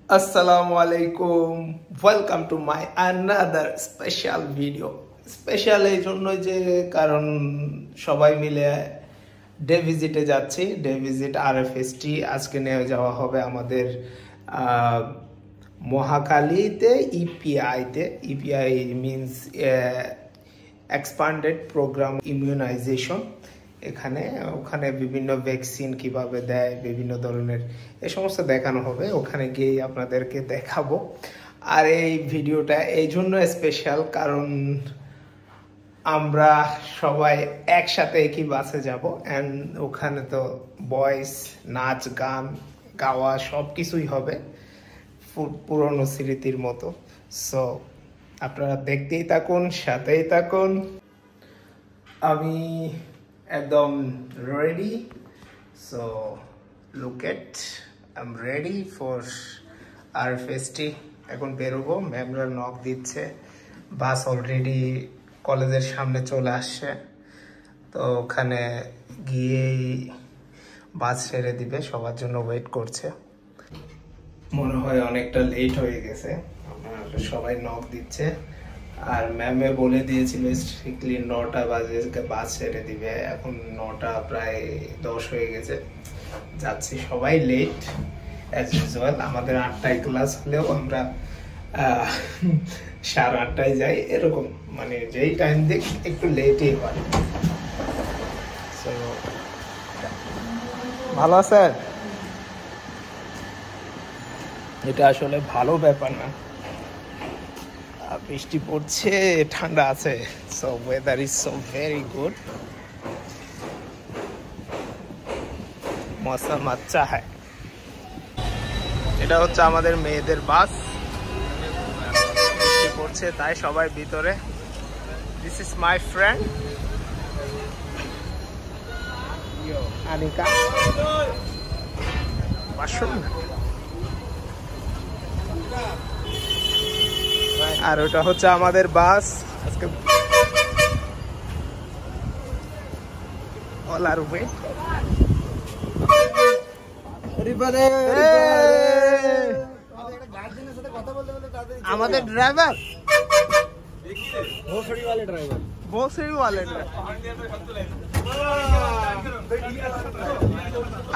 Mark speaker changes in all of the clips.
Speaker 1: Assalamualaikum. Welcome to my another special video. Special এই জন্য যে কারণ সবাই মিলে ডে ভিজিটে যাচ্ছি। ডে ভিজিট আরএফএসটি আজকে নিয়ে যাওয়া হবে আমাদের মহাখালীতে ইপিআইতে। EPI means expanded programme immunization. ওখানে বিভিন্ন ভ্যাকসিন কিভাবে দেয়, বিভিন্ন ধরনের এই সমস্ত দেখানো হবে। ওখানে গিয়ে আপনাদেরকে দেখাবো। আর এই ভিডিওটা এই জন্য স্পেশাল কারণ আমরা সবাই একসাথে একই বাসে যাব অ্যান্ড ওখানে তো ভয়েস, নাচ, গান, গাওয়া সব কিছুই হবে পুরনো স্মৃতির মতো। সো আপনারা দেখতেই থাকুন, সাথেই থাকুন। আমি একদম ready. So look at, I am ready for RFST. এখন বেরোবো, ম্যামরা নক দিচ্ছে, বাস অলরেডি কলেজের সামনে চলে আসছে। তো ওখানে গিয়েই বাস ছেড়ে দিবে, সবার জন্য ওয়েট করছে। মনে হয় অনেকটা লেট হয়ে গেছে, সবাই নক দিচ্ছে। আর ম্যামে বলে দিয়েছিল স্ট্রিক্টলি 9টা বাজে বাস ছেড়ে দিবে। এখন 9টা প্রায় 10 হয়ে গেছে, যাচ্ছি। সবাই লেট অ্যাজ ইউজুয়াল। আমাদের 8টায় ক্লাস হলেও আমরা 8:30টায় যাই, এরকম মানে যেই টাইম দেখ একটু লেটই হয়। সো ভালো আছেন? এটা আসলে ভালো ব্যাপার না, বৃষ্টি পড়ছে, ঠান্ডা আছে। So weather is so very good, মৌসুম আচ্ছা হ্যায়। এটা হচ্ছে আমাদের মেয়েদের বাস। বৃষ্টি পড়ছে তাই সবাই ভিতরে। This is my friend Anika. আর ওটা হচ্ছে আমাদের বাস। আজকে ওলার ওয়েট। আমাদের ড্রাইভার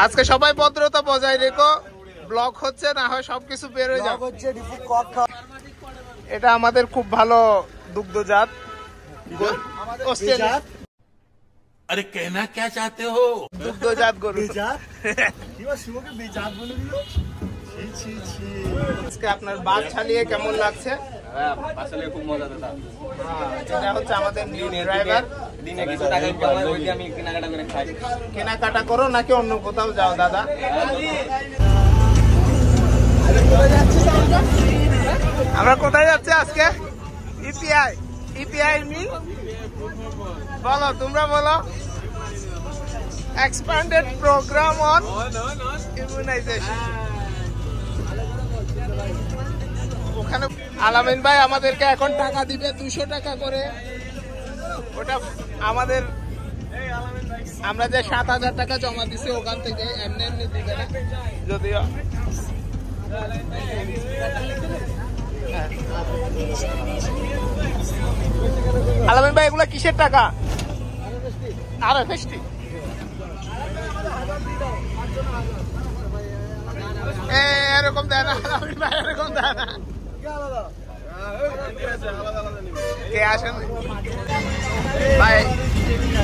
Speaker 1: আজকে সবাই ভদ্রতা বজায় রেখো। ব্লক হচ্ছে না হয় সবকিছু বের হয়ে যাবে। এটা আমাদের খুব ভালো দুগ্ধজাত।
Speaker 2: अरे कहना क्या चाहते हो?
Speaker 1: দুগ্ধজাত গরু। আজকে আপনার বাস চালিয়ে কেমন লাগছে?
Speaker 3: বাস চালিয়ে খুব মজা দাদা।
Speaker 1: এটা হচ্ছে আমাদের নিউ ড্রাইভার।
Speaker 3: দিনে কিছু টাকা ইনকাম হয়, ওই দিয়ে আমি কেনাকাটা করে খাই।
Speaker 1: কেনাকাটা করো নাকি অন্য কোথাও যাও দাদা? আমরা কোথায় যাচ্ছি আজকে? ইপিআই। ইপিআই মিল বলো, তোমরা বলো। Expanded programme on immunization. ওখানে আলামিন ভাই আমাদেরকে এখন টাকা দিবে 200 টাকা করে। ওটা আমাদের, আমরা যে 7,000 টাকা জমা দিছি ওখান থেকে এমনি এমনি দিবে না যদিও। আলামিন ভাই এগুলা কিসের টাকা? আরএফএসটি। এরকম দেয় না আলামিন ভাই, এরকম দেয় না। কে আসেন ভাই?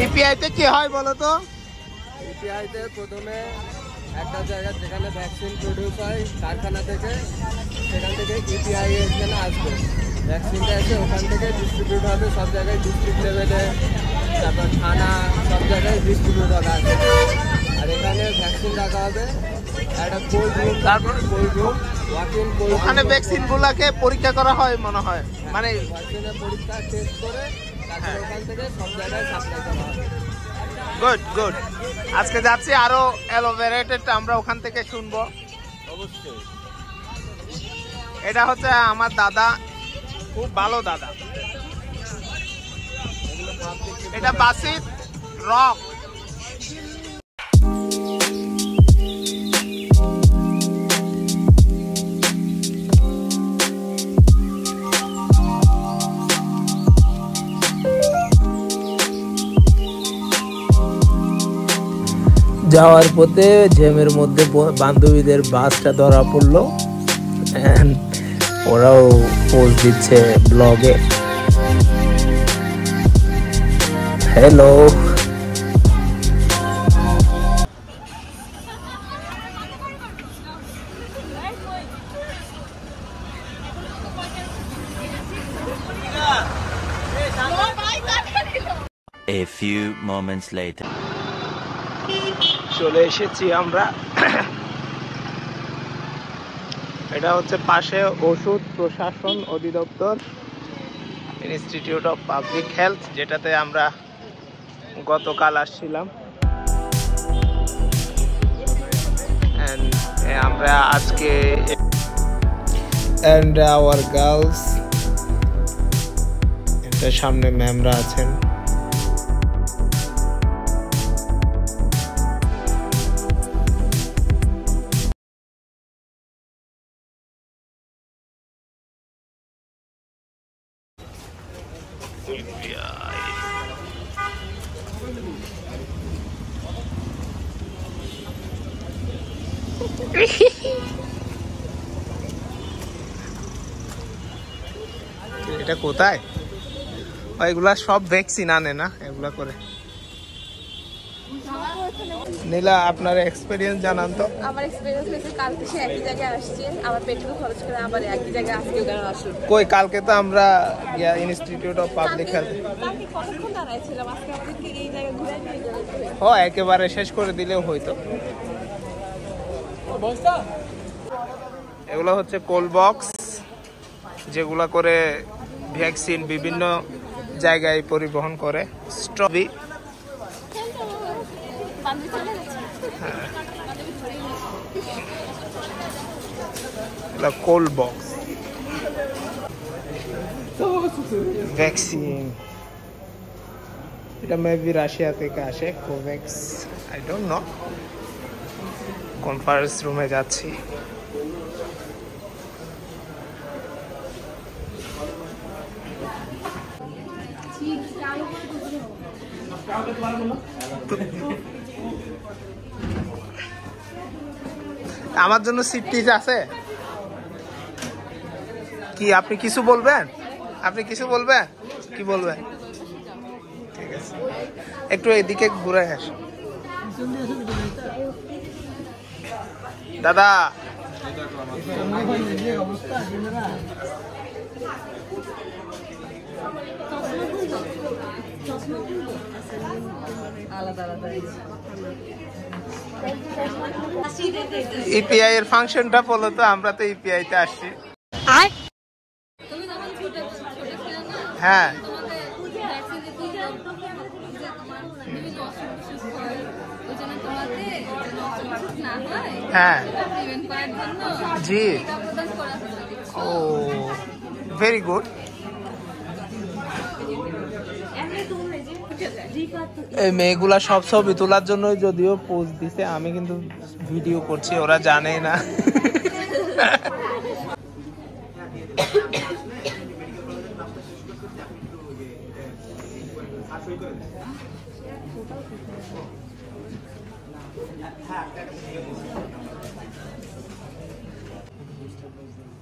Speaker 1: ইপিআইতে কি হয় বলো তো?
Speaker 3: ইপিআইতে প্রথমে একটা জায়গা যেখানে ভ্যাকসিন প্রডিউস হয় কারখানা থেকে, সেখান থেকে ইপিআই এখানে আসবে। ভ্যাকসিনটা এসে ওখান থেকে ডিস্ট্রিবিউট হবে সব জায়গায়, ডিস্ট্রিক্ট লেভেলে, তারপর থানা, সব জায়গায় ডিস্ট্রিবিউট হবে। আর এখানে ভ্যাকসিন রাখা হবে একটা কোল্ড রুম, তারপর কোল্ড রুম, ওয়াকিং কোল্ড।
Speaker 1: ওখানে ভ্যাকসিন গুলাকে পরীক্ষা করা হয় মনে হয়, মানে
Speaker 3: ভ্যাকসিনের পরীক্ষা টেস্ট করে তারপর ওখান থেকে সব জায়গায় সাপ্লাই করা হয়।
Speaker 1: Good good. আজকে যাচ্ছি, আরো এলোভেরেটেড আমরা ওখান থেকে শুনবো
Speaker 3: অবশ্যই।
Speaker 1: এটা হচ্ছে আমার দাদা, খুব ভালো দাদা। এটা বাসিত রক। যাওয়ার পথে জ্যামের মধ্যে বান্ধবীদের বাসটা ধরা পড়লো, ওরাও পোস্ট দিচ্ছে ব্লগে। Hello,
Speaker 4: A few moments later.
Speaker 1: চলে এসেছি আমরা। এটা হচ্ছে পাশে ওষুধ প্রশাসন অধিদপ্তর, ইনস্টিটিউট অফ পাবলিক হেলথ, যেটাতে আমরা গতকাল আসছিলাম। আমরা আজকে and our girls, এটা সামনে ম্যামরা আছেন। এটা কোথায়? এগুলা সব ভ্যাকসিন আনে না, এগুলা করে। নীলা, আপনার এক্সপেরিয়েন্স জানান তো।
Speaker 5: আমার এক্সপেরিয়েন্স হয়েছে কালকে সে একই জায়গায় আসছে, আমার পেট্রোল খরচ করে আবার একই জায়গায় আজকে কেন আসলো?
Speaker 1: কই, কালকে তো আমরা ইনস্টিটিউট অফ পাবলিক হেলথ
Speaker 5: কালকে কতক্ষণ দাঁড়াইছিলাম, আজকে আমাদেরকে এই জায়গায় ঘুরে নিয়ে যাবে।
Speaker 1: ও একেবারে শেষ করে দিলেও হয়তো। এগুলো হচ্ছে কোল্ড বক্স, যেগুলা করে ভ্যাকসিন বিভিন্ন জায়গায় পরিবহন করে। Strawberry, cold box vaccine. এটা মেবি রাশিয়া থেকে আসে, Covax, I don't know. Conference রুমে যাচ্ছি। আমার জন্য সিট টিচ আছে কি? আপনি কিছু বলবেন? আপনি কিছু বলবেন? কি বলবেন? ঠিক আছে, একটু এদিকে ঘুরে আস দাদা। ইপিআই এর ফাংশনটা বলো তো, আমরা তো ইপিআই তে আসছি। হ্যাঁ, হ্যাঁ, জি, ও ভেরি গুড। এই মেয়েগুলা সব ছবি তোলার জন্য যদিও পোজ দিছে, আমি কিন্তু ভিডিও করছি, ওরা জানেই না।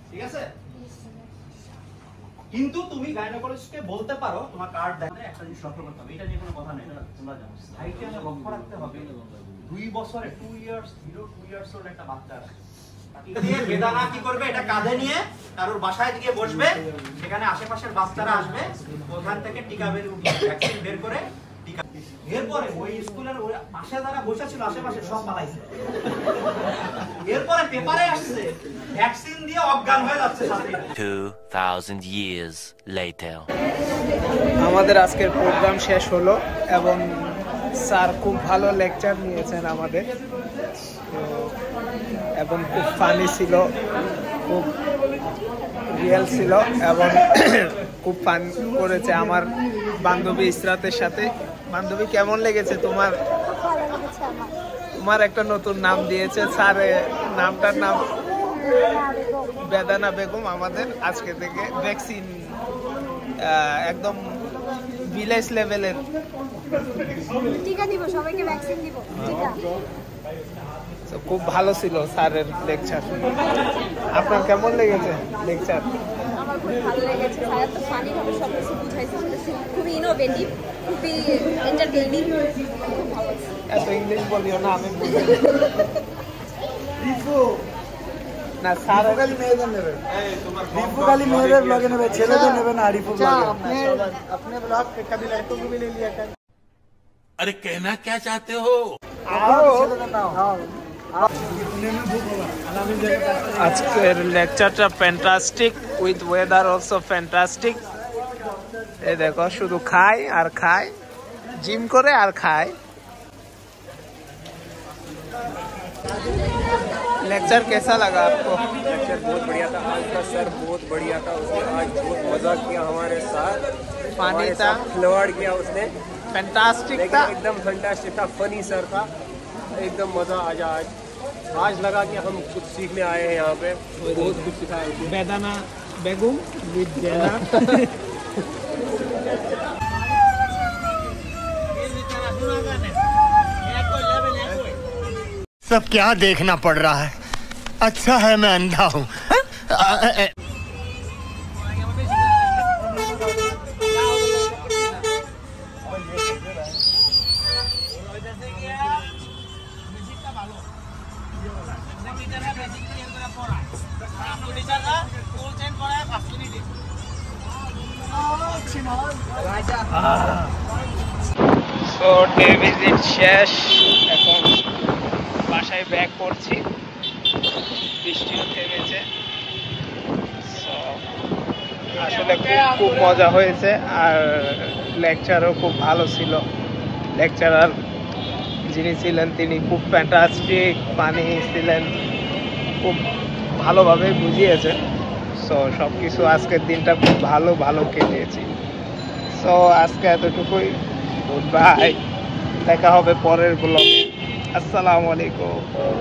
Speaker 6: ঠিক আছে, কিন্তু তুমি গাইনোকোলজিস্টকে বলতে পারো তোমার কার্ড দেখে একটা জিনিস লক্ষ্য করতে হবে, এটা নিয়ে কোনো কথা নেই, এটা তোমরা জানো। সাইটে আমরা লক্ষ্য রাখতে হবে 2 বছরে 2 ইয়ার্স ওল্ড একটা বাচ্চা আছে, দিয়ে বেদানা কি করবে, এটা কাঁধে নিয়ে কারোর বাসায় গিয়ে বসবে, সেখানে আশেপাশের বাচ্চারা আসবে, ওখান থেকে টিকা বের ভ্যাকসিন বের করে টিকা। এরপরে ওই স্কুলের পাশে যারা বসে ছিল আশেপাশে সব পালাইছে। এরপরে পেপারে আসছে ভ্যাকসিন দিয়ে অজ্ঞান হয়ে যাচ্ছে ছাত্রীরা।
Speaker 4: 2000 years later.
Speaker 1: আমাদের আজকের প্রোগ্রাম শেষ হলো এবং স্যার খুব ভালো লেকচার নিয়েছেন আমাদের, এবং খুব ফানি ছিল, খুব রিয়েল ছিল এবং খুব ফান করেছে আমার বান্ধবী ইসরাতের সাথে। বান্ধবী, কেমন লেগেছে তোমার? তোমার একটা নতুন নাম দিয়েছে স্যার, নামটার নাম বেদানা বেগম। আমাদের আজকে থেকে ভ্যাকসিন একদম ভিলেজ লেভেলের।
Speaker 7: টিকা দিব, সবাইকে ভ্যাকসিন দিব। টিকা
Speaker 1: তো খুব ভালো ছিল স্যারের লেকচার। আপনার কেমন লেগেছে লেকচার?
Speaker 5: আমার খুব ভালো লেগেছে, স্যার তো ফানি ভাবে সব কিছু বুঝাইছে, খুবই ইনোভেটিভ, খুবই এন্টারটেইনিং, খুব ভালো লাগছে।
Speaker 1: এত ইংলিশ বলিও না, আমি বুঝি না। স্যার
Speaker 3: খালি মেয়েদের নেবে, রিফু খালি মেয়েদের ব্লগে নেবে, ছেলেদের নেবে না রিফু ব্লগে।
Speaker 1: अपने ब्लॉग पे कभी लड़कों को भी ले लिया कर।
Speaker 2: अरे कहना क्या चाहते हो?
Speaker 1: আজকের লেকচারটা fantastic, with weather also fantastic. এই দেখো শুধু খায় আর খায়, জিম করে আর খায়। लेक्चर कैसा लगा आपको?
Speaker 3: लेक्चर बहुत बढ़िया था, आज का सर बहुत बढ़िया था, उसने आज बहुत मजा किया हमारे साथ,
Speaker 1: पानी था,
Speaker 3: खिलवाड़ किया उसने,
Speaker 1: फैंटास्टिक
Speaker 3: लेकिन
Speaker 1: था,
Speaker 3: एकदम फैंटास्टिक था, फनी सर था, एकदम मजा आया। आज लगा कि हम कुछ सीखने आए हैं यहाँ पे, बहुत कुछ सिखाया उसने।
Speaker 1: बेदाना बेगम विद जेना।
Speaker 8: सब क्या देखना पड़ रहा है? अच्छा है मैं अंधा हूँ।
Speaker 1: সো ডে ভিজিট শেষ, এখন বাসায় ব্যাক করছি, বৃষ্টিও থেমেছে। আসলে খুব মজা হয়েছে, আর লেকচারও খুব ভালো ছিল। লেকচারার যিনি ছিলেন তিনি খুব ফ্যান্টাস্টিক পানি ছিলেন, খুব ভালোভাবে বুঝিয়েছেন। সো সব কিছু আজকের দিনটা খুব ভালো কেটেছি। সো আজকে এতটুকুই, গুড বাই, দেখা হবে পরের ব্লগে। আসসালামু আলাইকুম।